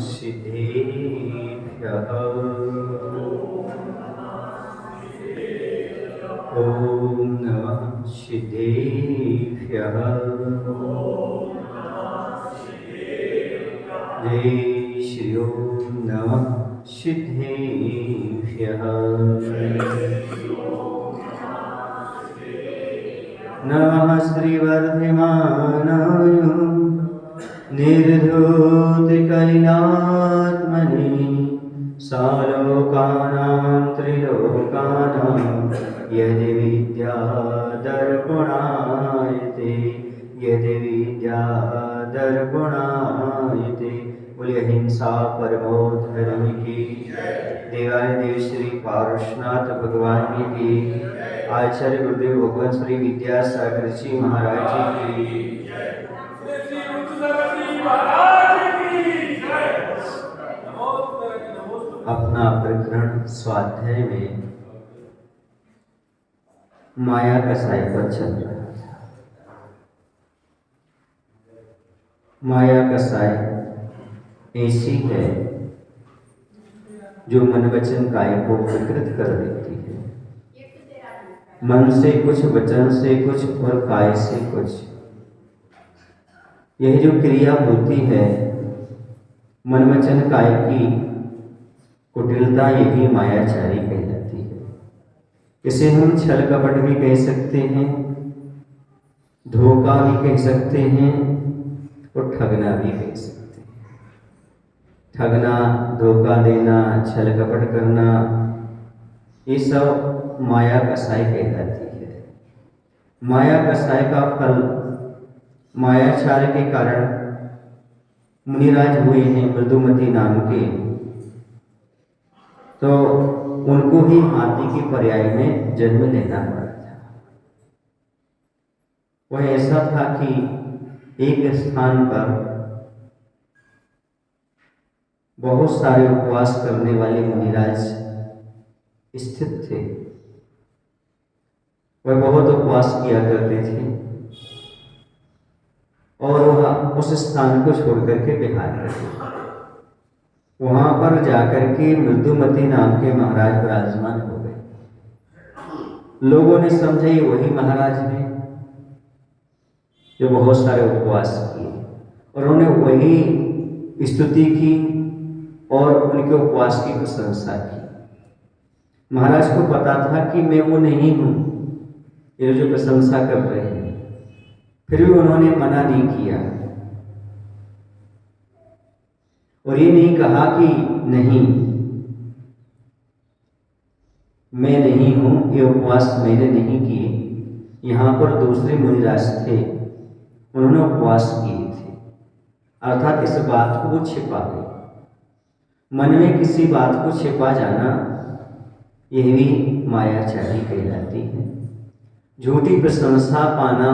सिद्धेभ्यः। ॐ नमः सिद्धेभ्यः। जय श्री ओम नमः सिद्धेभ्यः। नमः श्रीवर्धमानाय निर्धूतकैलात्मने सालोकानां त्रिलोकानां यदि विद्यादर्पणायते बोलिए अहिंसा परमो धर्म की। देवादिदेव श्री पारसनाथ भगवान की, आचार्य गुरुदेव भगवान श्री विद्यासागर जी महाराज जी की। अपना प्रकरण स्वाध्याय में माया का साइकिल चल रहा था। माया का साइकिल ऐसी है जो मन वचन काय को विकृत कर देती है। मन से कुछ, वचन से कुछ और काय से कुछ, यह जो क्रिया होती है मन वचन काय की कुटिलता, यही मायाचारी कहलाती है। इसे हम छल कपट भी कह सकते हैं, धोखा भी कह सकते हैं और ठगना भी कह सकते हैं। ठगना, धोखा देना, छल कपट करना, ये सब माया कसाई कहलाती है। माया कसाई का फल मायाचार के कारण मुनिराज हुए हैं मृदुमती नाम के, तो उनको ही हाथी की पर्याय में जन्म लेना पड़ा था। वह ऐसा था कि एक स्थान पर बहुत सारे उपवास करने वाले मुनिराज स्थित थे। वह बहुत उपवास किया करते थे और वह उस स्थान को छोड़ करके बिहार करते। वहां पर जाकर के मृदुमती नाम के महाराज विराजमान हो गए। लोगों ने समझा ये वही महाराज हैं जो बहुत सारे उपवास किए, और उन्होंने वही स्तुति की और उनके उपवास की प्रशंसा की। महाराज को पता था कि मैं वो नहीं हूं ये जो प्रशंसा कर रहे हैं, फिर भी उन्होंने मना नहीं किया और ये नहीं कहा कि नहीं, मैं नहीं हूं, ये उपवास मैंने नहीं किए। यहाँ पर दूसरे मुनिराज थे, उन्होंने उपवास किए थे। अर्थात इस बात को वो छिपा गए। मन में किसी बात को छिपा जाना, यह भी मायाचारी कहलाती है। झूठी प्रशंसा पाना,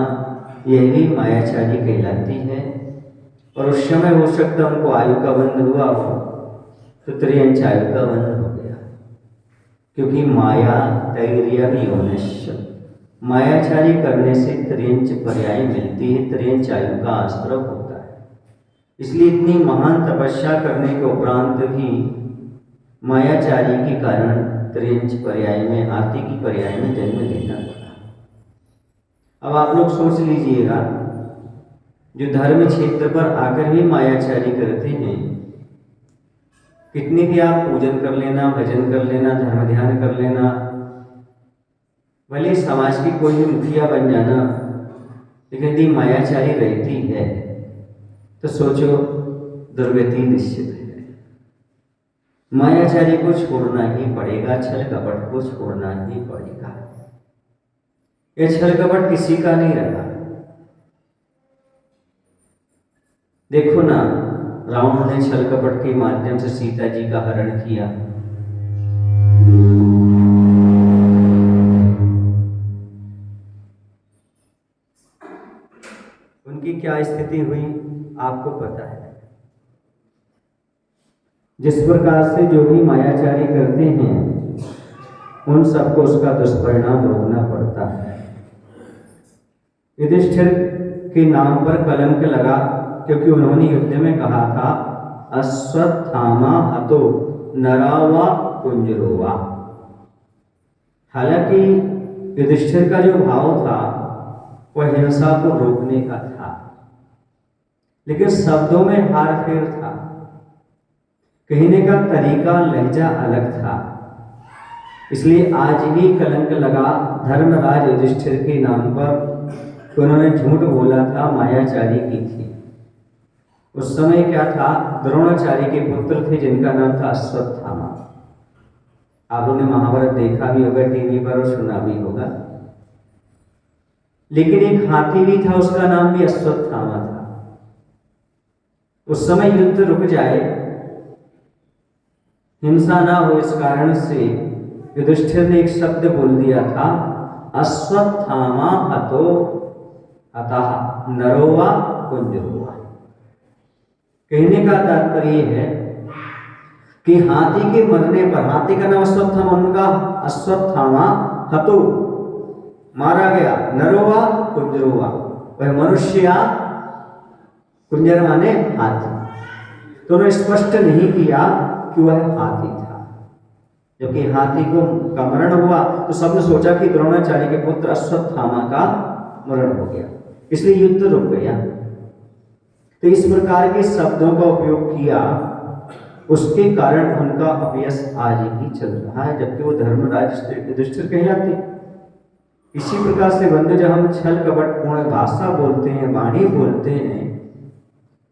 यह भी मायाचारी कहलाती है। और उस समय हो सकता उनको आयु का बंध हुआ हो, तो त्रियंच आयु का बंध हो गया, क्योंकि माया तैर्यवियोनिश्च, मायाचारी करने से त्रियंच पर्याय मिलती है, त्रियंच आयु का आश्रय होता है। इसलिए इतनी महान तपस्या करने के उपरांत भी मायाचारी के कारण त्रियंच पर्याय में, हाथी की पर्याय में जन्म लेना पड़ा। अब आप लोग सोच लीजिएगा, जो धर्म क्षेत्र पर आकर भी मायाचारी करते हैं, कितनी भी आप पूजन कर लेना, भजन कर लेना, धर्म ध्यान कर लेना, भले समाज की कोई भी मुखिया बन जाना, लेकिन यदि मायाचारी रहती है तो सोचो दुर्गति निश्चित है। मायाचारी को छोड़ना ही पड़ेगा, छल कपट को छोड़ना ही पड़ेगा। यह छल कपट किसी का नहीं रहा। देखो ना, रावण ने छल कपट के माध्यम से सीता जी का हरण किया। उनकी क्या स्थिति हुई आपको पता है। जिस प्रकार से जो भी मायाचारी करते हैं, उन सबको उसका दुष्परिणाम भोगना पड़ता है। युधिष्ठिर के नाम पर कलंक लगा, क्योंकि उन्होंने युद्ध में कहा था अश्वत्थामा हतो नरावा कुंजरोवा। हालांकि युधिष्ठिर का जो भाव था वह हिंसा को रोकने का था, लेकिन शब्दों में हार फेर था, कहने का तरीका लहजा अलग था। इसलिए आज भी कलंक लगा धर्मराज युधिष्ठिर के नाम पर। उन्होंने झूठ बोला था, मायाचारी की थी। उस समय क्या था, द्रोणाचार्य के पुत्र थे जिनका नाम था अश्वत्थामा। आप लोगों ने महाभारत देखा भी होगा टीवी पर और सुना भी होगा। लेकिन एक हाथी भी था, उसका नाम भी अश्वत्थामा था। उस समय युद्ध रुक जाए, हिंसा ना हो, इस कारण से युधिष्ठिर ने एक शब्द बोल दिया था, अश्वत्थामा हतो अतः नरोवा कुंजरोवा। कहने का तात्पर्य है कि हाथी के मरने पर, हाथी का नाम अश्वत्थामा, उनका अश्वत्थामा हतो मारा गया, नरोवा कुंजरोवा, वह मनुष्य या कुंजर माने हाथी। तो उन्होंने स्पष्ट नहीं किया कि वह हाथी था। जबकि हाथी को का मरण हुआ तो सबने सोचा कि द्रोणाचार्य के पुत्र अश्वत्थामा का मरण हो गया, इसलिए युद्ध रुक गया। तो इस प्रकार के शब्दों का उपयोग किया, उसके कारण उनका अपयश आज भी चल रहा है, जबकि वो धर्मराज युधिष्ठिर कहलाते। इसी प्रकार से बंधु, जब हम छल कपट पूर्ण भाषा बोलते हैं, वाणी बोलते हैं,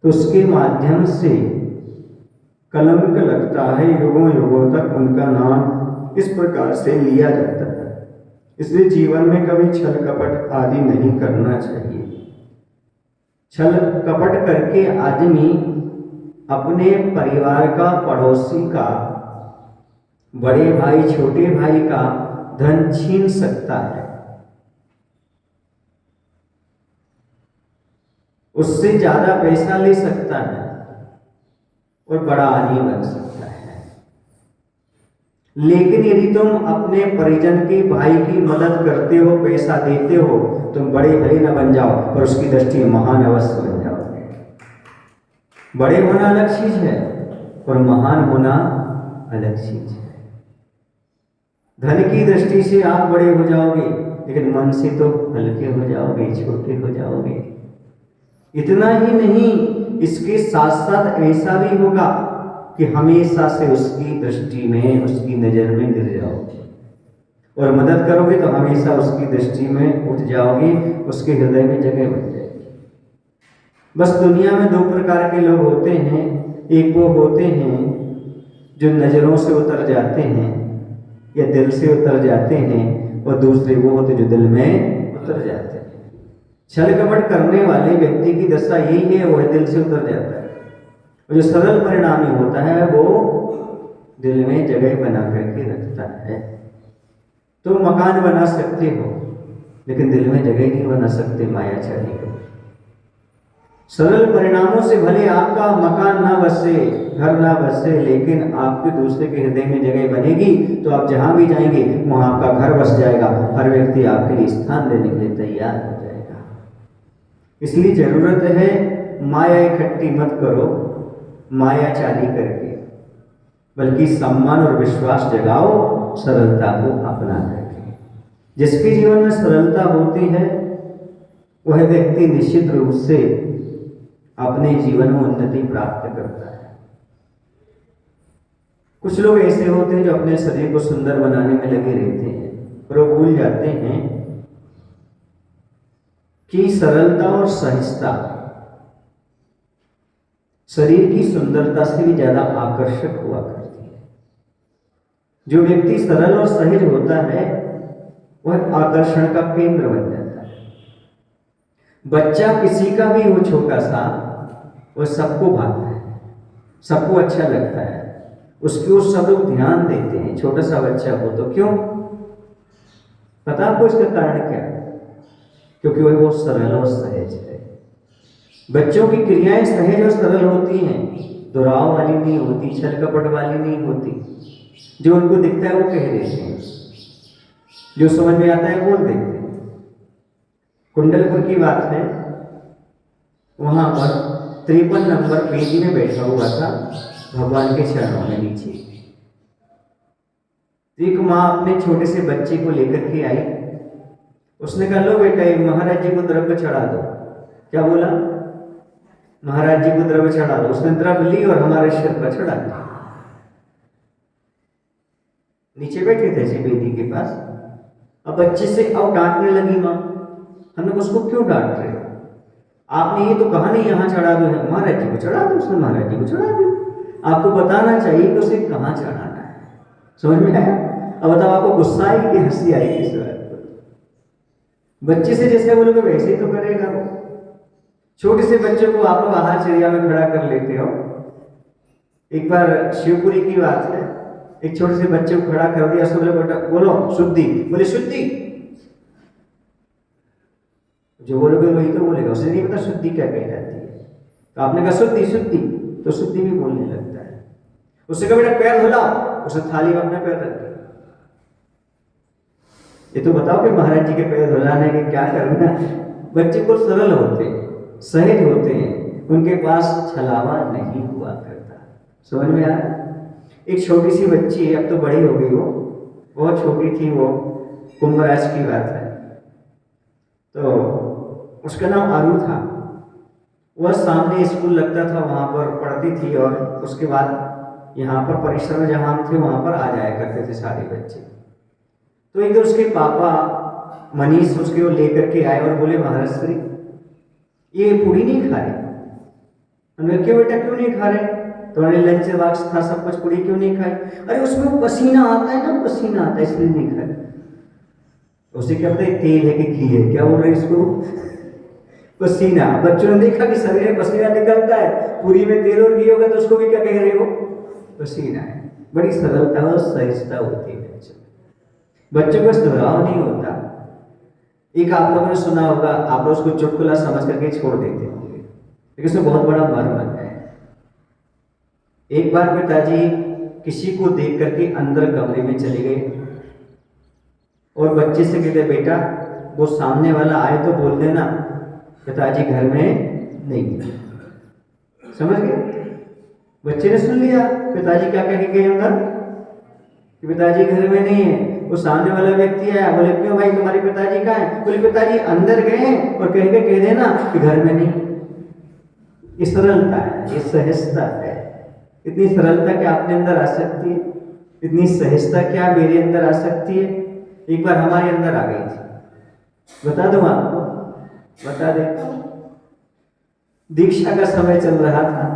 तो उसके माध्यम से कलंक लगता है। युगों युगों तक उनका नाम इस प्रकार से लिया जाता है। इसलिए जीवन में कभी छल कपट आदि नहीं करना चाहिए। छल कपट करके आदमी अपने परिवार का, पड़ोसी का, बड़े भाई छोटे भाई का धन छीन सकता है, उससे ज्यादा पैसा ले सकता है और बड़ा आदमी बन सकता है। लेकिन यदि तुम अपने परिजन के भाई की मदद करते हो, पैसा देते हो, तुम बड़े भले न बन जाओ पर उसकी दृष्टि में महान अवश्य बन जाओगे। बड़े होना अलग चीज है और महान होना अलग चीज है। धन की दृष्टि से आप बड़े हो जाओगे, लेकिन मन से तो हल्के हो जाओगे, छोटे हो जाओगे। इतना ही नहीं, इसके साथ साथ ऐसा भी होगा कि हमेशा से उसकी दृष्टि में, उसकी नजर में गिर जाओगे, और मदद करोगे तो हमेशा उसकी दृष्टि में उठ जाओगे, उसके हृदय में जगह बन जाएगी। बस दुनिया में दो प्रकार के लोग होते हैं। एक वो होते हैं जो नजरों से उतर जाते हैं या दिल से उतर जाते हैं, और दूसरे वो होते जो दिल में उतर जाते हैं। छल कपट करने वाले व्यक्ति की दशा यही है, वह दिल से उतर जाता है। और जो सरल परिणामी होता है वो दिल में जगह बना करके रखता है। तुम मकान बना सकते हो, लेकिन दिल में जगह नहीं बना सकते मायाचारी को। सरल परिणामों से भले आपका मकान ना बसे, घर ना बसे, लेकिन आपके दूसरे के हृदय में जगह बनेगी तो आप जहां भी जाएंगे वहां आपका घर बस जाएगा। हर व्यक्ति आपके लिए स्थान देने के लिए तैयार हो जाएगा। इसलिए जरूरत है, माया इकट्ठी मत करो मायाचारी करके, बल्कि सम्मान और विश्वास जगाओ सरलता को अपना करके। जिसके जीवन में सरलता होती है वह व्यक्ति निश्चित रूप से अपने जीवन में उन्नति प्राप्त करता है। कुछ लोग ऐसे होते हैं जो अपने शरीर को सुंदर बनाने में लगे रहते हैं, पर वो भूल जाते हैं कि सरलता और सहजता शरीर की सुंदरता से भी ज्यादा आकर्षक हुआ करती है। जो व्यक्ति सरल और सहज होता है वह आकर्षण का केंद्र बन जाता है। बच्चा किसी का भी हो छोटा सा, वह सबको भाता है, सबको अच्छा लगता है, उसकी ओर सब लोग ध्यान देते हैं। छोटा सा बच्चा हो तो क्यों? पता आपको इसका कारण क्या है? क्योंकि वह बहुत सरल और सहज है। बच्चों की क्रियाएं सहज और सरल होती हैं, दुराव वाली नहीं होती, छल कपट वाली नहीं होती। जो उनको दिखता है वो कह देते हैं, जो समझ में आता है बोल देते हैं। कुंडलपुर की बात है, वहां पर 53 नंबर पेज में बैठा हुआ था भगवान के चरणों में नीचे। एक माँ अपने छोटे से बच्चे को लेकर के आई। उसने कहा, लो बेटा ये महाराज जी को द्रव्य चढ़ा दो। क्या बोला? महाराज जी को द्रव्य चढ़ा दो। उसने द्रव्य ली और हमारे सिर पर चढ़ा दिया। नीचे बैठे थे जी वेदी के पास। अब बच्चे से अब डांटने लगी माँ। हमने उसको क्यों डांट रहे हो? आपने ये तो कहा नहीं यहाँ चढ़ा दो, है महाराज जी को चढ़ा दो। उसने महाराज जी को चढ़ा दिया। आपको बताना चाहिए कि उसे कहाँ चढ़ाना है। समझ में आया? अब बताओ, आपको गुस्सा आएगी कि हंसी आएगी इस बात पर? बच्चे से जैसे बोलोगे वैसे ही तो करेगा वो। छोटे से बच्चों को आप लोग आहार चर्या में खड़ा कर लेते हो। एक बार शिवपुरी की बात है, एक छोटे से बच्चे को खड़ा कर दिया। सब लोग बेटा बोलो शुद्धि, बोले शुद्धि। जो बोलोगे वही तो बोलेगा, उसे नहीं पता शुद्धि क्या कही जाती है। तो आपने कहा शुद्धि शुद्धि, तो शुद्धि भी बोलने लगता है। उससे कहा बेटा पैर धुलाओ, उसने थाली में अपना पैर रख दिया। ये तो बताओ कि महाराज जी के पैर धुलाने के क्या करना। बच्चे को सरल होते, सहज होते हैं, उनके पास छलावा नहीं हुआ करता। समझ में आया? एक छोटी सी बच्ची है, अब तो बड़ी हो गई वो, बहुत छोटी थी वो, कुंभ राशि की बात है। तो उसका नाम आरू था। वह सामने स्कूल लगता था, वहां पर पढ़ती थी और उसके बाद यहाँ पर परिसर में जहाँ हम थे वहां पर आ जाया करते थे सारे बच्चे। तो एक दिन उसके पापा मनीष उसके वो लेकर के आए और बोले, महाराज श्री ये पूरी नहीं खा रहे। हमने क्यों बेटा क्यों नहीं खा रहे? तो लंच बॉक्स था, सब कुछ, पूरी क्यों नहीं खाई? अरे उसमें पसीना आता है ना, पसीना आता है इसलिए नहीं खाई। उसे क्या पता है तेल है कि घी है? क्या बोल रहे इसको? पसीना। बच्चों ने देखा कि शरीर में पसीना निकलता है, पूरी में तेल और घी होगा तो उसको भी क्या कह रहे हो? पसीना है। बड़ी सरलता और सहजता होती है बच्चों को, दोहराव नहीं होता। एक आप लोगों ने सुना होगा, आप लोग उसको चुटकुला समझ करके छोड़ देते होंगे, लेकिन उसमें बहुत बड़ा मर्म है। एक बार पिताजी किसी को देख करके अंदर कमरे में चले गए और बच्चे से कहते, बेटा वो सामने वाला आए तो बोल देना पिताजी घर में नहीं है। समझ गए? बच्चे ने सुन लिया पिताजी क्या कह के गए अंदर कि पिताजी घर में नहीं है। वो सामने वाला व्यक्ति आया, बोले क्यों भाई तुम्हारे पिताजी कहाँ है? बोले पिताजी अंदर गए और कह के कह देना कि घर में नहीं। ये सरलता है, ये सहजता है। इतनी सरलता क्या अपने अंदर आ सकती है? इतनी सहजता क्या मेरे अंदर आ सकती है? एक बार हमारे अंदर आ गई थी, बता दूं आपको, बता देता हूं। दीक्षा का समय चल रहा था।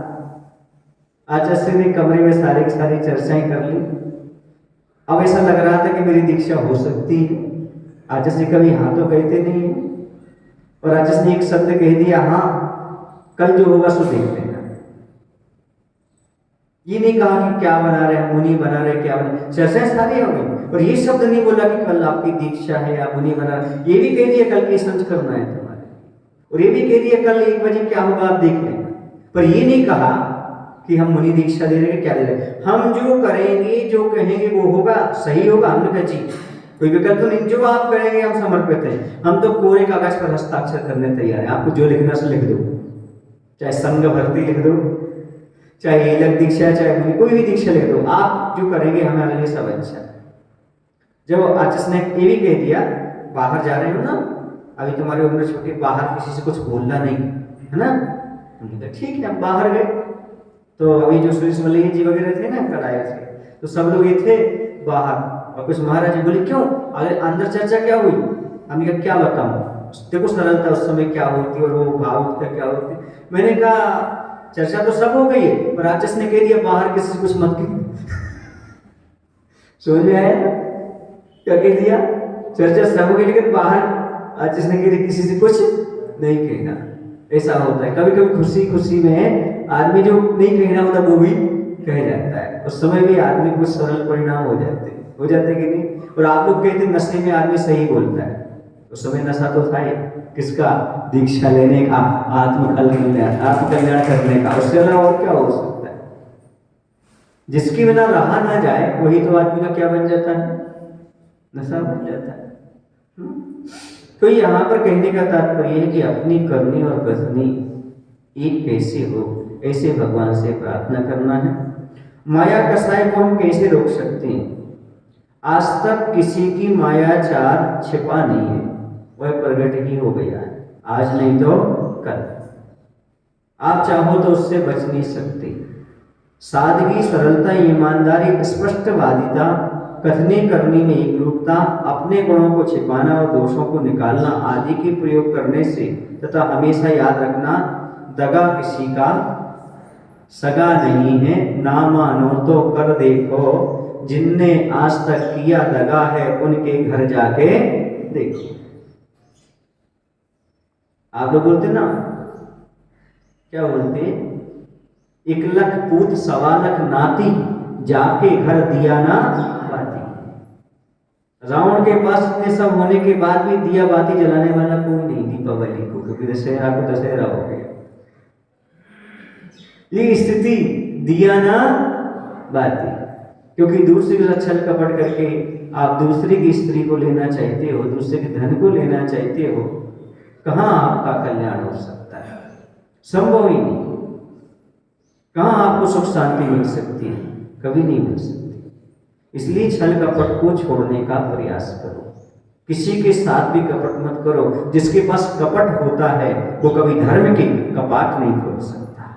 आचार्य ने कमरे में सारी चर्चाएं कर ली। अब ऐसा लग रहा था कि मेरी दीक्षा हो सकती है। आचार्य कभी हाँ तो कहते नहीं है, और आचार्य ने एक शब्द कह दिया, हाँ कल जो होगा सो देख लेना। ये नहीं कहा कि क्या बना रहे, मुनि बना रहे, क्या बना, चर्चाएं सारी हो गई, और ये शब्द नहीं बोला कि कल आपकी दीक्षा है या मुनि बना रहे। ये भी कह दिया कल की संच करना है तुम्हारे, और ये भी कह दिया कल 1 बजे क्या होगा आप देख लेना। पर ये नहीं कहा कि हम मुनि दीक्षा दे रहे हैं, क्या दे रहे हैं। हम जो करेंगे जो कहेंगे वो होगा, सही होगा। हमने कहा जी कोई विकल्प तो नहीं, जो आप करेंगे हम समर्पित हैं। हम तो कोरे कागज पर हस्ताक्षर करने तैयार हैं। आपको जो लिखना से लिख दो, चाहे संघ भर्ती लिख दो, चाहे एलक दीक्षा, चाहे मुनि, कोई भी दीक्षा लिख दो। आप जो करेंगे हमारे लिए सब अच्छा है। जब आचार्य ने ये भी कह दिया, बाहर जा रहे हो ना, अभी तुम्हारी उम्र छोटी, बाहर किसी से कुछ बोलना नहीं है ना। हमने कहा ठीक है। हम बाहर गए तो अभी जो सुरेश मल्लिक जी वगैरह थे ना, कल आए थे, तो सब लोग ये थे बाहर, और कुछ महाराज जी बोले क्यों अरे अंदर चर्चा क्या हुई? हमने कहा क्या बताऊं, देखो सरलता उस समय क्या होती और वो भावुकता क्या होती। मैंने कहा चर्चा तो सब हो गई है, पर आचार्य ने कह दिया बाहर किसी से कुछ मत कहिए। समझ में आया क्या कह दिया? चर्चा सब हो गई लेकिन बाहर आचार्य ने कह दिया किसी से कुछ नहीं कहना। ऐसा होता है कभी कभी खुशी खुशी में आदमी जो नहीं कहना होता वो भी कह जाता है, उस समय भी आदमी को सरल परिणाम हो जाते कि नहीं। और आप लोग कहते नशे में आदमी सही बोलता है, उस समय नशा तो था ही किसका? दीक्षा लेने का, आत्मकल्याण करने का। उससे अलावा और क्या हो सकता है? जिसके बिना रहा ना जाए वही तो आदमी का क्या बन जाता है? नशा बन जाता है। तो यहाँ पर कहने का तात्पर्य है कि अपनी करनी और बसनी एक कैसे हो, ऐसे भगवान से प्रार्थना करना है। माया कसाय को हम कैसे रोक सकते हैं? आज तक किसी की मायाचार छिपा नहीं है, वह प्रकट ही हो गया है, आज नहीं तो कल। आप चाहो तो उससे बच नहीं सकते। सादगी, सरलता, ईमानदारी, स्पष्टवादिता, कथनी करनी में एकरूपता, अपने गुणों को छिपाना और दोषों को निकालना आदि के प्रयोग करने से तथा हमेशा याद रखना, दगा किसी का सगा नहीं है, ना मानो तो कर देखो, जिनने आज तक किया दगा है उनके घर जाके देखो। आप लोग बोलते ना, क्या बोलते? 1,00,000 पूत 1,15,00,000 नाती, जाके घर दिया ना बाती। रावण के पास इतने सब होने के बाद भी दिया बाती जलाने वाला कोई नहीं दीपावली को, क्योंकि दशहरा को दशहरा हो गया। ये स्थिति दिया ना बाती, क्योंकि दूसरे के साथ छल कपट करके आप दूसरे की स्त्री को लेना चाहते हो, दूसरे के धन को लेना चाहते हो, कहां आपका कल्याण हो सकता है? संभव ही नहीं। कहां आपको सुख शांति मिल सकती है? कभी नहीं मिल सकती। इसलिए छल कपट को छोड़ने का प्रयास करो। किसी के साथ भी कपट मत करो। जिसके पास कपट होता है वो कभी धर्म के कपाट नहीं खोल सकता।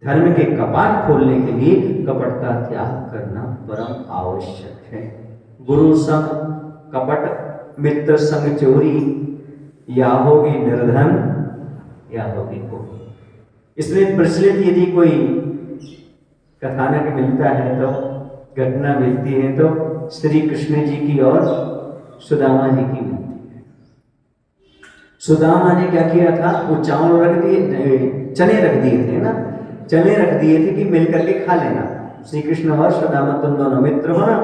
धर्म के कपाट खोलने के लिए कपट का त्याग करना परम आवश्यक है। गुरु संग कपट, मित्र संग चोरी, या होगी निर्धन या होगी कोई। इसलिए प्रचलित यदि कोई कथानक मिलता है तो, घटना मिलती है तो श्री कृष्ण जी की और सुदामा जी की मिलती है। सुदामा ने क्या किया था? वो चावल रख दिए, चने रख दिए थे ना, चने रख दिए थे कि मिल करके खा लेना। श्री कृष्ण और सुदामा तुम दोनों मित्र हो ना,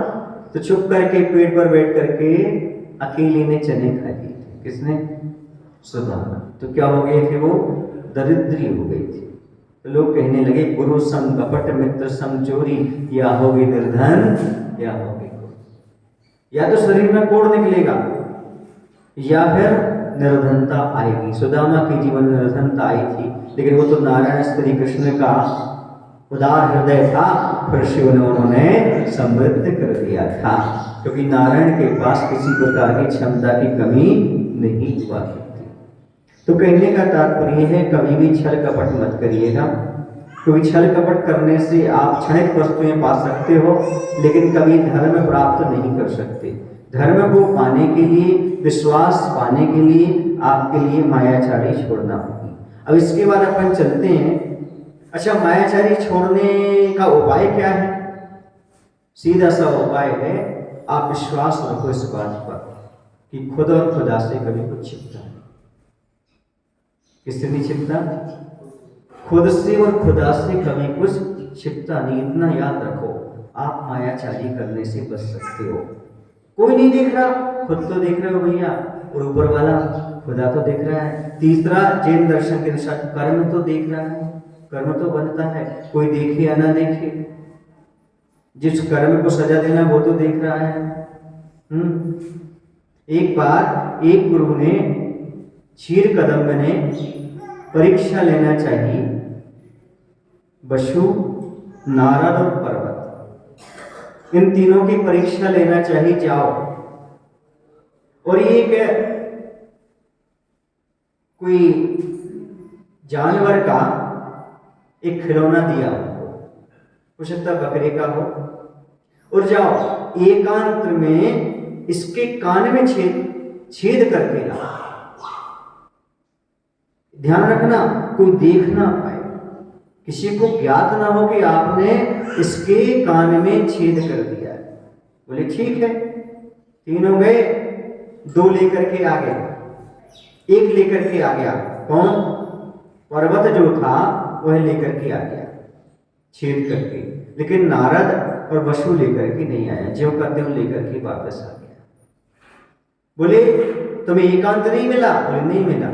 तो चुप करके पेड़ पर बैठ करके अकेले ने चने खा लिए थे। किसने? सुदामा। तो क्या हो गए थे? वो दरिद्री हो गई थी। तो लोग कहने लगे गुरु संग कपट, मित्र संग चोरी, या होगी निर्धन या होगी कोढ़। या तो शरीर में कोढ़ निकलेगा या फिर निर्धनता आएगी। सुदामा के जीवन में निर्धनता आई थी, लेकिन वो तो नारायण श्री कृष्ण का उदार हृदय था, फिर शिव ने उन्होंने समृद्ध कर दिया था, क्योंकि नारायण के पास किसी प्रकार की क्षमता की कमी नहीं हुआ करती। तो कहने का तात्पर्य है कभी भी छल कपट मत करिएगा, क्योंकि छल कपट करने से आप क्षणिक वस्तुएं पा सकते हो, लेकिन कभी धर्म प्राप्त नहीं कर सकते। धर्म को पाने के लिए, विश्वास पाने के लिए आपके लिए मायाचारी छोड़ना होगी। अब इसके बाद अपन चलते हैं। अच्छा, मायाचारी छोड़ने का उपाय क्या है? सीधा सा उपाय है, आप विश्वास रखो इस बात पर कि खुद और खुदा से कभी कुछ छिपता नहीं। किससे नहीं छिपता? खुद से और खुदा से कभी कुछ छिपता नहीं। इतना याद रखो, आप मायाचारी करने से बच सकते हो। कोई नहीं देख रहा, खुद तो देख रहे हो भैया, और ऊपर वाला खुदा तो देख रहा है। तीसरा, जैन दर्शन के अनुसार कर्म तो देख रहा है, कर्म तो बनता है, कोई देखे या ना देखे, जिस कर्म को सजा देना वो तो देख रहा है। एक बार एक गुरु ने क्षीर कदम्ब ने परीक्षा लेना चाहिए, वसु, नारद और पर्वत, इन तीनों की परीक्षा लेना चाहिए, जाओ। और ये कोई जानवर का एक खिलौना दिया उनको, कुछ बकरे का हो, और जाओ एकांत में इसके कान में छेद करके लाओ। ध्यान रखना, कोई देख ना पाए, किसी को ज्ञात ना हो कि आपने इसके कान में छेद कर दिया। बोले ठीक है, तीनों गए, 2 लेकर के आ गए, 1 लेकर के आ गया। कौन? पर्वत जो था वह लेकर के आ गया छेद करके, लेकिन नारद और वसु लेकर के नहीं आया। ज्यों का त्यों लेकर के वापस आ गया। बोले तुम्हें एकांत नहीं मिला? बोले नहीं मिला।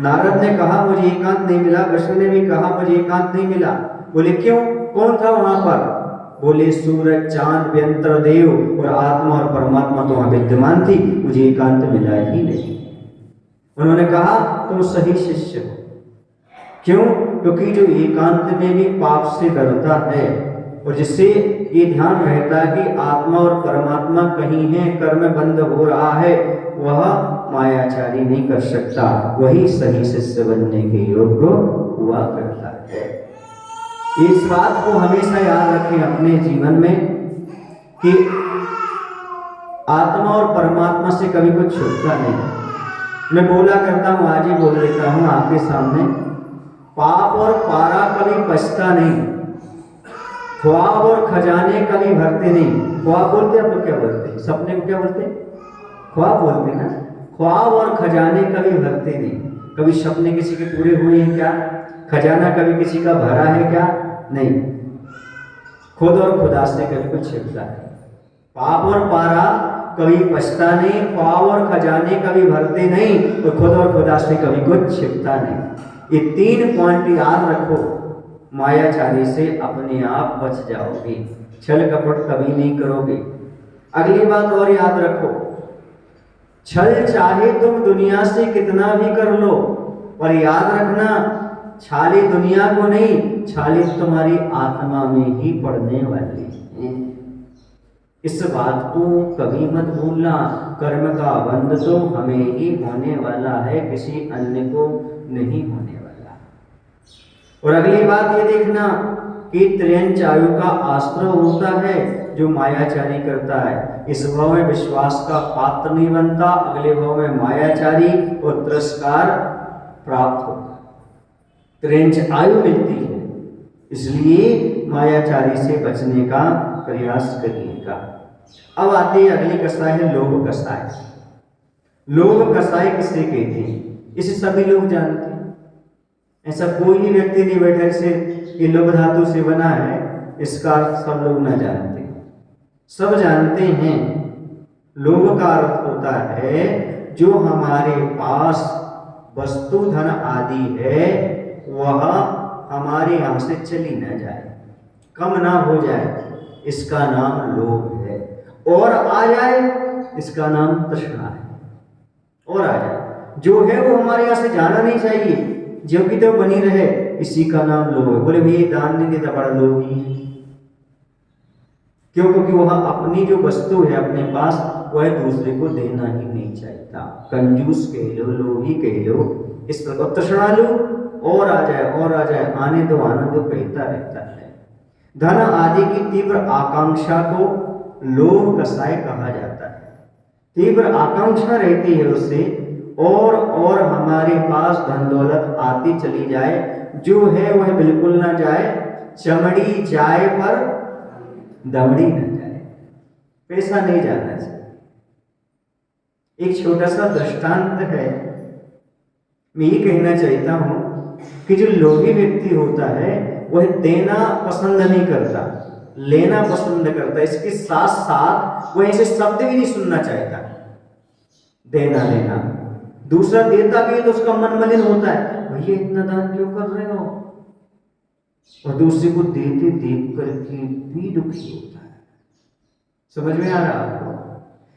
नारद ने कहा मुझे एकांत नहीं मिला, वसु ने भी कहा मुझे एकांत नहीं मिला। बोले क्यों? कौन था वहां पर? बोले सूरज, चांद, व्यंतर देव और आत्मा और परमात्मा तो वहां विद्यमान थी, मुझे एकांत मिला ही नहीं। उन्होंने कहा तुम सही शिष्य हो, क्यों? क्योंकि जो एकांत में भी पाप से डरता है और जिससे ये ध्यान रहता है कि आत्मा और परमात्मा कहीं है, कर्म बंद हो रहा है, वह मायाचारी नहीं कर सकता, वही सही शिष्य बनने के योग्य हुआ करता है। इस बात को हमेशा याद रखें अपने जीवन में कि आत्मा और परमात्मा से कभी कुछ छूटता नहीं। मैं बोला करता हूं, आज ही बोल देता हूं आपके सामने, पाप और पारा कभी बचता नहीं, ख्वाब और खजाने कभी भरते नहीं। ख्वाब बोलते हैं, आप लोग क्या बोलते हैं? सपने को क्या बोलते हैं? ख्वाब बोलते हैं ना। ख्वाब और खजाने कभी भरते नहीं। कभी सपने किसी के पूरे हुए हैं क्या? खजाना कभी किसी का भरा है क्या? नहीं। खुद और खुदा से कभी कुछ छिपता है। पाप और पारा कभी बचता नहीं, ख्वाब और खजाने कभी भरते नहीं, और खुद और खुदा से कभी कुछ छिपता नहीं। ये 3 पॉइंट याद रखो, मायाचारी से अपने आप बच जाओगे, छल कपट कभी नहीं करोगे। अगली बात और याद रखो, छल चाहे तुम दुनिया से कितना भी कर लो, पर याद रखना छाली दुनिया को नहीं, छाली तुम्हारी आत्मा में ही पड़ने वाली है। इस बात को कभी मत भूलना। कर्म का बंध तो हमें ही होने वाला है, किसी अन्य को नहीं होने वाला। और अगली बात ये देखना कि त्रेन चायु का आश्रय होता है जो मायाचारी करता है, इस भाव में विश्वास का पात्र नहीं बनता, अगले भाव में मायाचारी और तिरस्कार प्राप्त होता है, त्रेंच आयु मिलती है। इसलिए मायाचारी से बचने का प्रयास करिएगा। अब आते हैं अगली कसाय है लोभ कसाय। लोभ कसाय किसे कहते हैं? इसे सभी लोग जानते हैं। ऐसा कोई भी व्यक्ति नहीं बैठा जिसे ये लोभ धातु से बना है इसका अर्थ सब लोग न जानते। सब जानते हैं। लोभ का अर्थ होता है जो हमारे पास वस्तु धन आदि है वह हमारे यहाँ से चली न जाए, कम ना हो जाए, इसका नाम लोभ है। और आ जाए इसका नाम तृष्णा है। और आ जाए जो है वो हमारे यहाँ से जाना नहीं चाहिए, जो कि तो बनी रहे, इसी का नाम लोभ है। बोले भैया दान नहीं देता, बड़ा लोभी है। क्यों? क्योंकि वह अपनी जो वस्तु है अपने पास वह दूसरे को देना ही नहीं चाहता। कंजूस कह लो, लोभी कह लो, इस प्रकार तृष्णालु, और आ जाए और आ जाए, आने दो आनंद कहता रहता है। धन आदि की तीव्र आकांक्षा को लोभ कसाय कहा जाता है। तीव्र आकांक्षा रहती है उससे, और हमारे पास धन दौलत आती चली जाए, जो है वह बिल्कुल ना जाए, चमड़ी जाए पर दमड़ी न जाए, पैसा नहीं जाना चाहिए। एक छोटा सा दृष्टांत है। मैं ये कहना चाहता हूं कि जो लोभी व्यक्ति होता है वह देना पसंद नहीं करता, लेना पसंद करता है। इसके साथ साथ वह ऐसे शब्द भी नहीं सुनना चाहता, देना लेना। दूसरा देता भी है तो उसका मन मलिन होता है, भैया इतना दान क्यों कर रहे हो, और दूसरे को देते देख करके भी दुखी होता है। समझ में आ रहा आपको?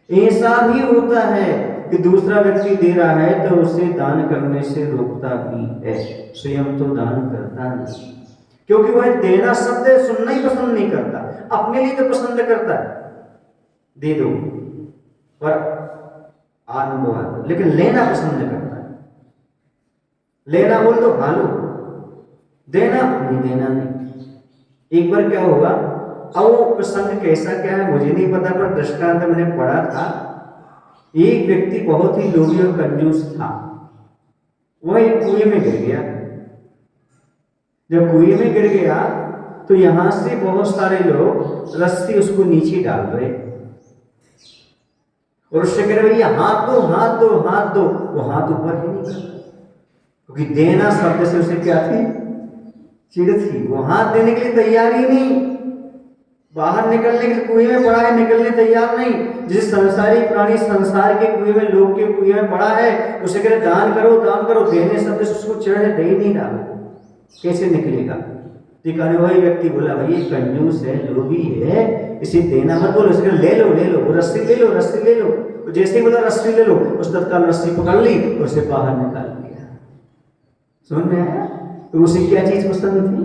ऐसा भी होता है कि दूसरा व्यक्ति दे रहा है तो उसे दान करने से रोकता भी है, स्वयं तो दान करता नहीं, क्योंकि वह देना शब्द सुनना ही पसंद नहीं करता। अपने लिए तो पसंद करता है, दे दो पर आनंद आ, लेकिन लेना पसंद करता है। लेना बोल दो हाँ लो, देना नहीं, देना नहीं। एक बार क्या हुआ, अब वो प्रसंग कैसा क्या है मुझे नहीं पता, पर दृष्टांत मैंने पढ़ा था। एक व्यक्ति बहुत ही लोभी और कंजूस था, वह एक कुएं में गिर गया। जब कुएं में गिर गया तो यहां से बहुत सारे लोग रस्सी उसको नीचे डाल रहे, और उससे कह रहे भैया हाथ दो हाथ दो हाथ दो, वो हाथ ऊपर ही नहीं करता, क्योंकि देना शब्द से उसे क्या थी, चिढ़ थी। वो हाथ देने के लिए तैयार ही नहीं, बाहर निकलने के लिए कुएं में पड़ा है, निकलने तैयार नहीं। जिस संसारी प्राणी संसार के कुएं में, लोग के कुएं में पड़ा है, उसे कह रहे दान करो दान करो, देने शब्द से उसको चिढ़ है, दे ही नहीं रहा, कैसे निकलेगा? दिखाने वही व्यक्ति बोला भाई कंजूस है, लोभी है, इसे देना मत बोलो, उसके ले लो ले लो, वो रस्सी ले लो रस्सी ले लो। तो जैसे ही बोला रस्सी ले लो, उस तत्काल रस्सी पकड़ ली और उसे बाहर निकाल दिया। समझ में आया? तो उसे क्या चीज पसंद थी?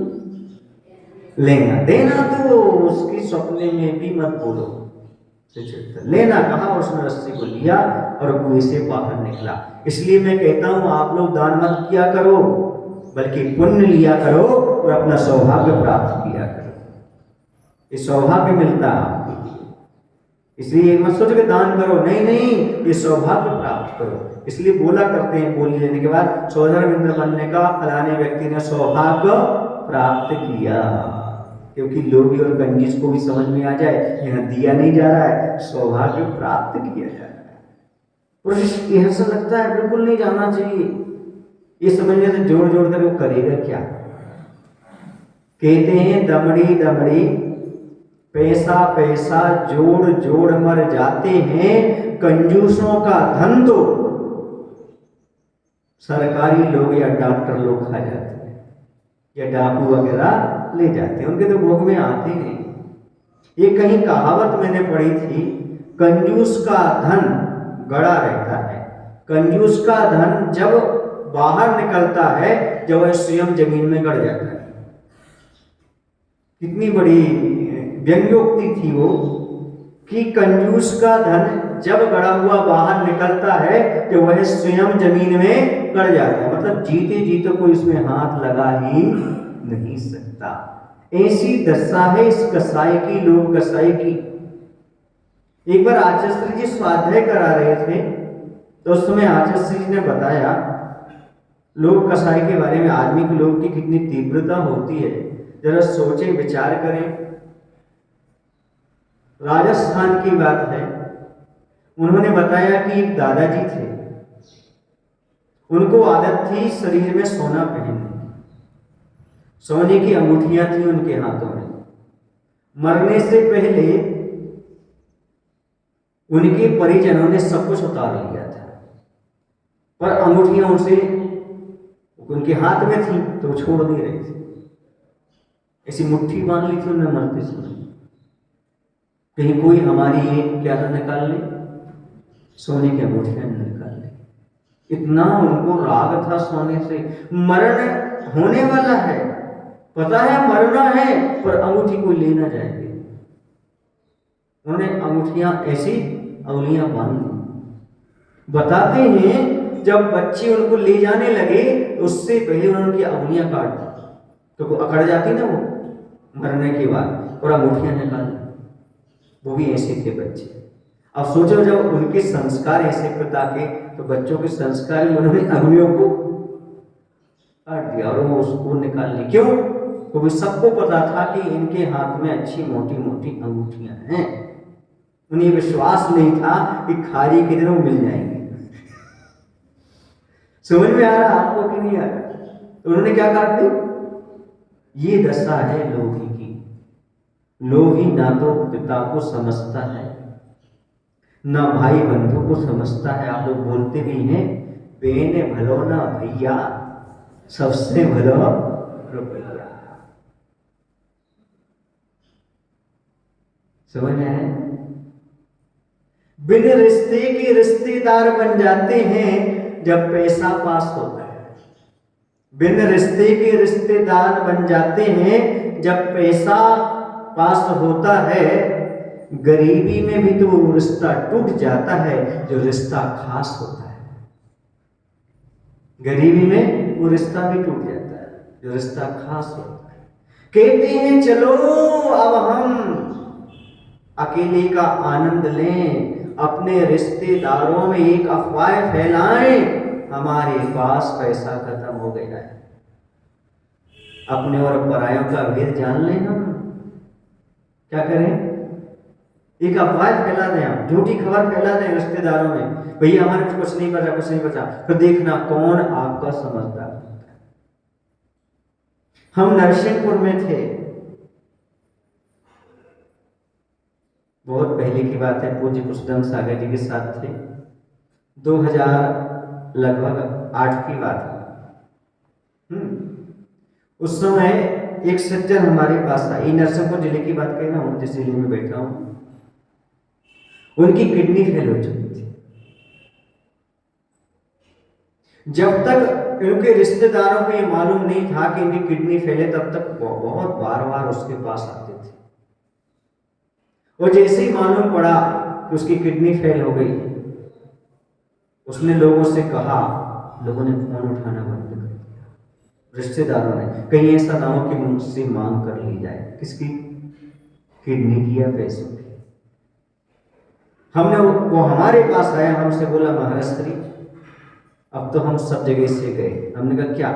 लेना। देना तो उसके सपने में भी मत बोलो। लेना कहा, उसने रस्सी को लिया और कुएं से बाहर निकला। इसलिए मैं कहता हूं आप लोग दान मत किया करो, बल्कि पुण्य लिया करो और अपना सौभाग्य प्राप्त किया करो। ये सौभाग्य मिलता है आपके लिए। इसलिए मत सोचो कि दान करो, नहीं नहीं, ये सौभाग्य प्राप्त करो। इसलिए बोला करते हैं बोली लेने के बाद, सौधर्मिंद्र बनने का फलाने व्यक्ति ने सौभाग्य प्राप्त किया। क्योंकि लोभी और कंजूस को भी समझ में आ जाए, यहाँ दिया नहीं जा रहा है, सौभाग्य प्राप्त किया जा रहा है। और ऐसा लगता है बिल्कुल नहीं जाना चाहिए। ये समझने से जोड़ जोड़ कर वो करेगा क्या? कहते हैं दमड़ी दमड़ी पैसा पैसा जोड़ जोड़ मर जाते हैं, कंजूसों का धन तो सरकारी लोग या डॉक्टर लोग खा जाते हैं या डाकू वगैरह ले जाते हैं, उनके तो भोग में आते नहीं। ये कहीं कहावत मैंने पढ़ी थी, कंजूस का धन गड़ा रहता है, कंजूस का धन जब बाहर निकलता है जब वह स्वयं जमीन में गड़ जाता है। कितनी बड़ी व्यंग्योक्ति थी वो, कि कंजूस का धन जब गड़ा हुआ बाहर निकलता है तो वह स्वयं जमीन में गड़ जाता है। मतलब जीते जीते कोई इसमें हाथ लगा ही नहीं सकता। ऐसी दशा है इस कसाई की, लोभ कसाई की। एक बार आचार्य जी स्वाध्याय करा रहे थे तो उस समय आचार्य जी ने बताया लोभ कसाई के बारे में, आदमी के लोभ की कितनी तीव्रता होती है। जरा सोचें, विचार करें। राजस्थान की बात है, उन्होंने बताया कि एक दादाजी थे, उनको आदत थी शरीर में सोना पहनने, सोने की अंगूठियां थी उनके हाथों में। मरने से पहले उनके परिजनों ने सब कुछ उतार लिया था, पर अंगूठियां उनसे उनके हाथ में थी तो वो छोड़ नहीं रही थी। ऐसी मुट्ठी बांध ली थी उन्होंने मरते समय, कहीं कोई हमारी ये क्या न निकाल ले, सोने की अंगूठियां न निकाल ले। इतना उनको राग था सोने से। मरण होने वाला है, पता है मरना है, पर अंगूठी को ले ना जाएंगे। उन्होंने अंगूठियां ऐसी अंगुलियां बांध दी। बताते हैं जब बच्चे उनको ले जाने लगे तो उससे पहले उन्होंने उनकी अंगुलियां काट दी, तो वो अकड़ जाती ना वो मरने के बाद, और अंगूठियां निकाल दी। वो भी ऐसे थे बच्चे। अब सोचो जब उनके संस्कार ऐसे पिता के, तो बच्चों के संस्कार ही उन्होंने अंगुलियों को काट दिया और वो उसको निकाल ली। क्यों? क्योंकि सबको पता था कि इनके हाथ में अच्छी मोटी मोटी अंगूठियां हैं। उन्हें विश्वास नहीं था कि खाली के दिनों मिल जाएंगे। समझ में आ रहा आपको कि नहीं आ रहा? तो उन्होंने क्या काट दी। ये दशा है लोभी की। लोभी ना तो पिता को समझता है, ना भाई बंधु को समझता है। आप लोग बोलते भी हैं, बेने भलो ना भैया, सबसे भलो रुपया। समझ में आया? बिन रिश्ते के रिश्तेदार बन जाते हैं जब पैसा पास होता है। बिन रिश्ते के रिश्तेदार बन जाते हैं जब पैसा पास होता है। गरीबी में भी तो वो रिश्ता टूट जाता है जो रिश्ता खास होता है। गरीबी में वो रिश्ता भी टूट जाता है जो रिश्ता खास होता है। कहते हैं चलो अब हम अकेले का आनंद लें, अपने रिश्तेदारों में एक अफवाह फैलाएं, हमारे पास पैसा खत्म हो गया है। अपने और परायों का भेद जान लें। हम क्या करें? एक अफवाह फैला दें, हम झूठी खबर फैला दें रिश्तेदारों में, भैया हमारे कुछ नहीं बचा, कुछ नहीं बचा। तो देखना कौन आपका समझदार होता है। हम नरसिंहपुर में थे, बहुत पहले की बात है, पूज्य पुष्पदम सागर जी के साथ थे। 2000 लगभग 8 की बात है। उस समय एक सज्जन हमारे पास आई। नरसिंहपुर जिले की बात कह रहा हूँ, जिस जिले में बैठा हूँ। उनकी किडनी फेल हो चुकी थी। जब तक इनके रिश्तेदारों को ये मालूम नहीं था कि इनकी किडनी फेल है, तब तक बहुत बार बार उसके पास आते थे। और जैसे ही मालूम पड़ा कि उसकी किडनी फेल हो गई, उसने लोगों से कहा, लोगों ने फोन उठाना बंद कर दिया, रिश्तेदारों ने। कहीं ऐसा ना हो कि मुझसे मांग कर ली जाए, किसकी? किडनी की या पैसों की। हमने वो हमारे पास आया, हमसे बोला महाराज श्री अब तो हम सब जगह से गए। हमने कहा क्या?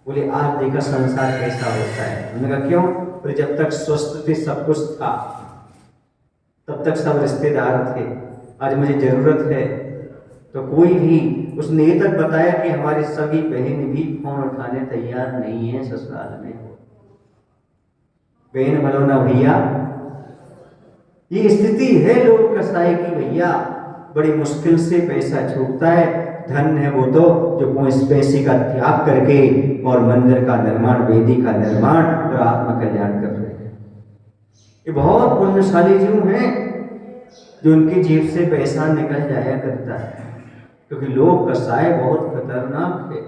बोले आज देखा संसार कैसा होता है। हमने कहा क्यों? बोले जब तक स्वस्थ थे, सब कुछ था, तब तक सब रिश्तेदार थे। आज मुझे जरूरत है तो कोई भी, उसने ये तक बताया कि हमारी सगी बहन भी फोन उठाने तैयार नहीं है ससुराल में। बहन बोलो ना भैया, ये स्थिति है लोग कसाई की भैया, बड़ी मुश्किल से पैसा छूटता है। धन है वो तो जो पैसे का त्याग करके और मंदिर का निर्माण, वेदी का निर्माण और आत्म कल्याण कर रहे हैं। ये बहुत पुण्यशाली जीव हैं जो उनकी जेब से पैसा निकल जाया करता है, क्योंकि लोग कसाई बहुत खतरनाक है।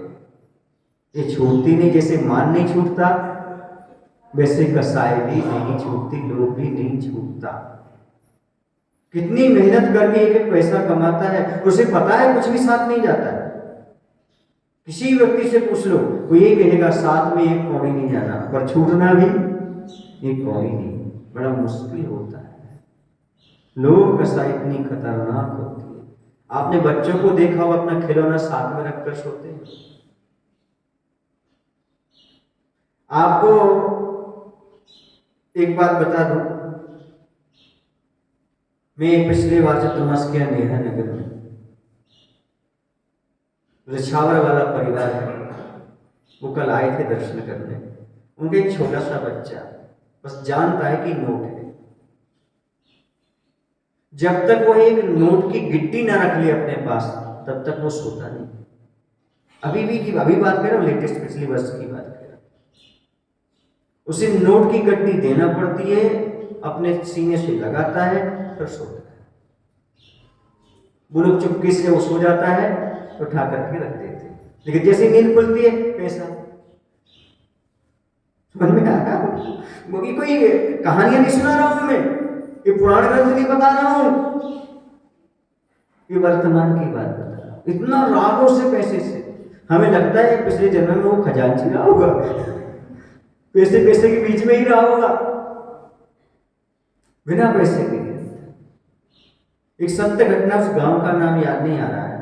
ये छूटती नहीं, जैसे मान नहीं छूटता वैसे कसाई भी नहीं छूटती, लोग भी नहीं छूटता। कितनी मेहनत करके एक एक पैसा कमाता है, उसे पता है कुछ भी साथ नहीं जाता है। किसी व्यक्ति से पूछ लो, वो ये कहेगा साथ में एक कौड़ी नहीं जाना, पर छूटना भी एक कौड़ी नहीं। बड़ा मुश्किल होता है। लोग कसाई इतनी खतरनाक होती है। आपने बच्चों को देखा हो अपना खिलौना साथ में रखकर सोते हैं। आपको एक बात बता दूं, मैं पिछले बार जब तमाश किया नेहा नगर में, रिछावर वाला परिवार है, वो कल आए थे दर्शन करने। उनका एक छोटा सा बच्चा बस जानता है कि नोट है। जब तक वो एक नोट की गिट्टी ना रख ले अपने पास, तब तक वो सोता नहीं। अभी बात कर रहा हूँ, लेटेस्ट पिछले वर्ष की बात कर रहा हूँ। उसे नोट की गड्डी देना पड़ती है, अपने सीने से लगाता है, फिर सोता है। वो लोग चुपके से वो सो जाता है, उठा करके रख देते हैं, लेकिन जैसे नींद खुलती है पैसा। समझ में आ रहा है? कोई कहानियां नहीं सुना रहा हूं मैं, ये पुराण ग्रंथ नहीं बता रहा हूं, ये वर्तमान की बात बता रहा हूं। इतना रागों से पैसे से हमें लगता है पिछले जन्म में वो खजांची रहा होगा, पैसे पैसे के बीच में ही रहा होगा, बिना पैसे के। एक सत्य घटना, उस गांव का नाम याद नहीं आ रहा है।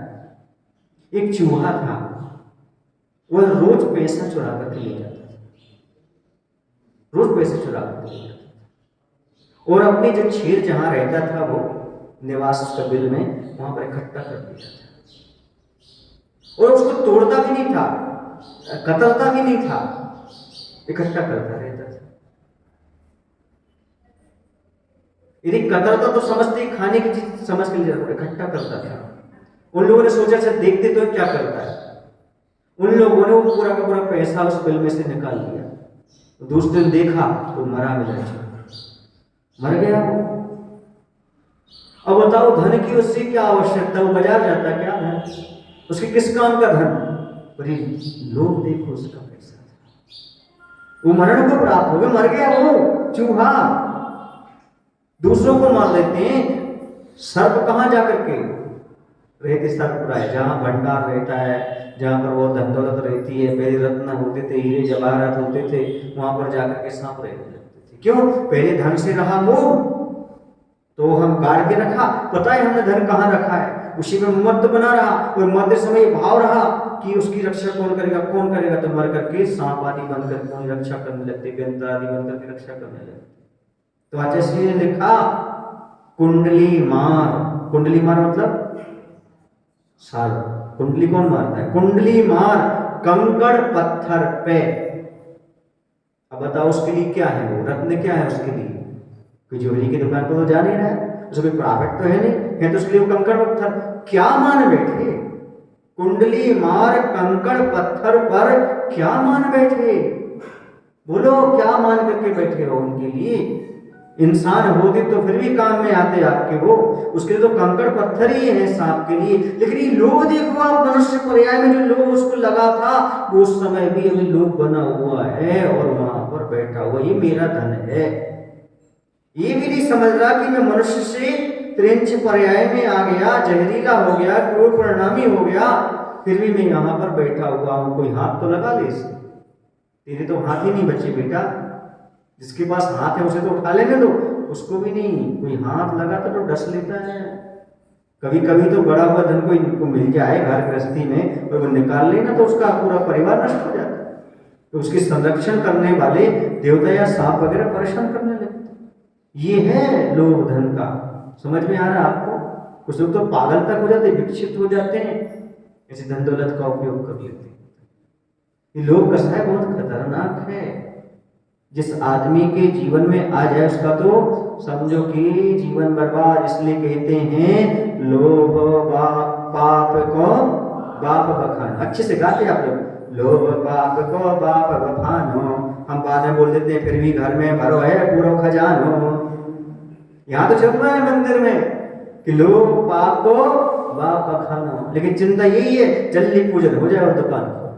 एक चूहा था, वह रोज पैसा चुरा कर ले जाता था, रोज पैसे चुरा कर ले जाता था, और अपने जो क्षेत्र जहां रहता था वो निवास कबिल में, वहां पर इकट्ठा कर दिया था। और उसको तोड़ता भी नहीं था, कतरता भी नहीं था, इकट्ठा करता रहता था। यदि कतरता तो समझते खाने की चीज समझ के लिए, इकट्ठा करता था। उन लोगों ने सोचा अच्छा देखते तो क्या करता है। उन लोगों ने वो पूरा का पूरा पैसा उस बिल में से निकाल लिया। दूसरे दिन देखा तो मरा मिला, मर गया वो। अब बताओ धन की उससे क्या आवश्यकता, वो बाजार जाता क्या धन, उसके किस काम का धन? अरे लोग देखो उसका पैसा था, वो मरण को प्राप्त हो गया, मर गया वो चूहा। दूसरों को मार लेते हैं। सर्प कहां जाकर के रहते? सर्पराय, जहां भंडार रहता है, जहां पर वो धन दौलत रहती है, पहले रत्न होते थे, हीरे जवाहरात होते थे, वहां पर जाकर के सांप रहने लगते थे। क्यों? पहले धन से रहा मोह, तो हम गाड़ के रखा, पता है हमने धन कहाँ रखा है, उसी में मत बना रहा, और मध्य समय भाव रहा कि उसकी रक्षा कौन करेगा, कौन करेगा, तो मर करके सांप आदि बनकर कौन रक्षा करने लगते, व्यंत्र आदि बनकर के रक्षा करने लगते। तो आचार्य ने लिखा कुंडली मार। कुंडली मार मतलब साल। कुंडली कौन मारता है? कुंडली मार कंकड़ पत्थर पे। अब बताओ उसके लिए क्या है, वो रत्न क्या है उसके लिए? कोई ज्वेलरी की दुकान पर तो जा नहीं रहा है, उसको कोई प्रॉफिट तो है नहीं है, तो उसके लिए वो कंकड़ पत्थर क्या मान बैठे? कुंडली मार कंकड़ पत्थर पर क्या मान बैठे? बोलो क्या मान करके बैठे हो उनके लिए? इंसान होते तो फिर भी काम में आते आपके वो, उसके लिए तो कंकड़ पत्थर ही है सांप के लिए। लेकिन ये लोभ देखो आप, मनुष्य पर्याय में जो लोभ उसको लगा था वो उस समय भी अभी लोभ बना हुआ है और वहां पर बैठा हुआ, ये मेरा धन है। ये भी नहीं समझ रहा कि मैं मनुष्य से त्रिंच पर्याय में आ गया, जहरीला हो गया, क्रूर परिणामी हो गया, फिर भी मैं यहाँ पर बैठा हुआ हूं, कोई हाथ तो लगा ले इसे। तेरे तो हाथ ही नहीं बचे बेटा, जिसके पास हाथ है उसे तो उठा लेने दो, उसको भी नहीं, कोई हाथ लगाता तो डस लेता है। कभी कभी तो गड़ा हुआ धन को इनको मिल जाए घर गृहस्थी में और वो निकाल लेना तो उसका पूरा परिवार नष्ट हो जाता है। तो उसकी संरक्षण करने वाले देवता या सांप वगैरह परेशान करने लगते। ये है लोभ धन का। समझ में आ रहा है आपको? कुछ लोग तो पागल तक हो जाते, विक्षिप्त हो जाते हैं, ऐसे धन दौलत का उपयोग कर लेते हैं। ये लोभ कसाय बहुत खतरनाक है। जिस आदमी के जीवन में आ जाए उसका तो समझो कि जीवन बर्बाद। इसलिए कहते हैं लोभ पाप को बाप बखानो। अच्छे से गाते आप लोग, लोभ पाप को बाप बखानो। हम बाद में बोल देते हैं फिर भी घर में भरो है पूरा खजानो। यहाँ तो चल रहा है मंदिर में कि लोभ पाप को बाप बखानो, लेकिन चिंता यही है जल्दी पूजन हो जाए और दुकान खोल।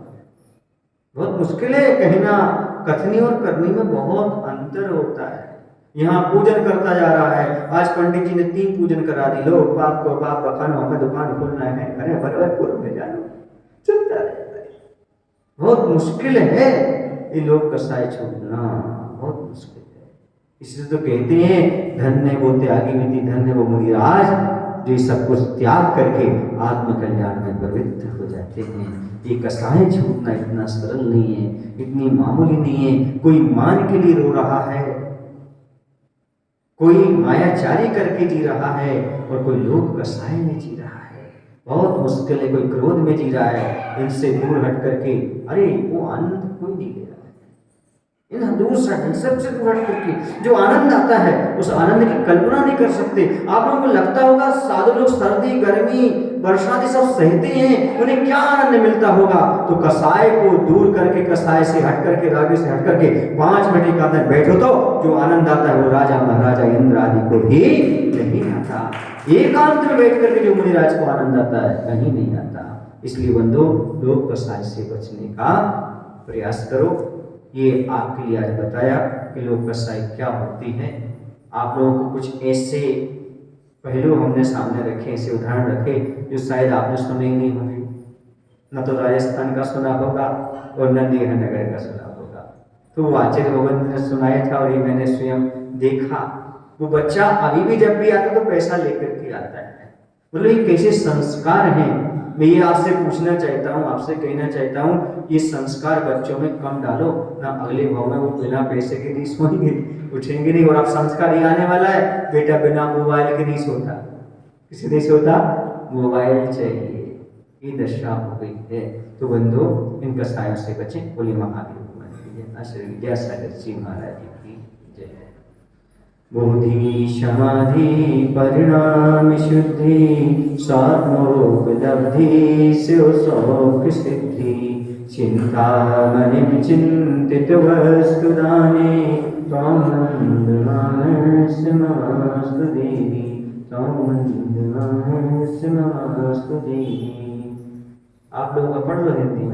बहुत मुश्किल है कहना, कथनी और करनी में बहुत अंतर होता है। यहाँ पूजन करता जा रहा है, आज पंडित जी ने 3 पूजन करा दी, लो पाप को बाप बखानो, हमें दुकान खोलना है, अरे भरपूर में जानो, चलता रहता है। बहुत मुश्किल है ये लोग कसाय छोड़ना, बहुत मुश्किल है। इसलिए तो कहते हैं धन्य वो त्यागी विधि, धन्य वो मुनिराज जो ये सब कुछ त्याग करके आत्म कल्याण में प्रवृत्त हो जाते हैं। ये कसाय छूटना इतना सरल नहीं है, इतनी मामूली नहीं है। कोई मान के लिए रो रहा है, कोई मायाचारी करके जी रहा है, और कोई लोभ कसाय में जी रहा है। बहुत मुश्किल है। कोई क्रोध में जी रहा है, इनसे दूर हट करके, अरे वो आनंद कोई नहीं ले रहा है, इन दूर सबसे दूर हट करके जो आनंद आता है उस आनंद की कल्पना नहीं कर सकते। आप लोगों को लगता होगा साधु लोग सर्दी गर्मी बरसात सब सहते हैं, उन्हें क्या आनंद मिलता होगा। तो कसाय को दूर करके, कसाय से हट करके, रागे से हट करके 5 मिनट एक आदमी बैठो तो जो आनंद आता है वो राजा महाराजा इंद्र आदि को भी नहीं आता। एकांत में बैठ करके जो मुनिराज को आनंद आता है कहीं नहीं आता। इसलिए बंधु लोग कसाय से बचने का प्रयास करो। ये आपके लिए आज बताया कि लोग कसाई क्या होती है। आप लोगों को कुछ ऐसे पहलू हमने सामने रखे, ऐसे उदाहरण रखे जो शायद आपने सुने ही नहीं होंगे। न तो राजस्थान का सुना होगा और न देहनगर का सुना होगा। तो वो आचार्य भगवंत ने सुनाया था और ये मैंने स्वयं देखा। वो बच्चा अभी भी जब भी आता तो पैसा लेकर के आता है। मतलब ये कैसे संस्कार हैं। मैं ये आपसे पूछना चाहता हूँ, आपसे कहना चाहता हूँ, ये संस्कार बच्चों में कम डालो, ना अगले भाव में वो बिना पैसे के नहीं सोएंगे, उठेंगे नहीं। और अब संस्कार ये आने वाला है, बेटा बिना मोबाइल के नहीं सोता, किसी नहीं सोता, मोबाइल चाहिए। ये दशा हो गई है। तो बंधु इन कसायों से बचें। बोलिए महादेव श्री विद्यासागर जी महाराज की जय। बोधि समाधि परिणाम शुद्धि स्वात्मोपलब्धि स्यो सौख सिद्धि चिंतामणि चिंतित वस्तु दाने त्वां वन्दमानस्य नमस्तु देवी त्वां वन्दमानस्य नमस्तु देवी। आप लोग पढ़ लो हिंदी में।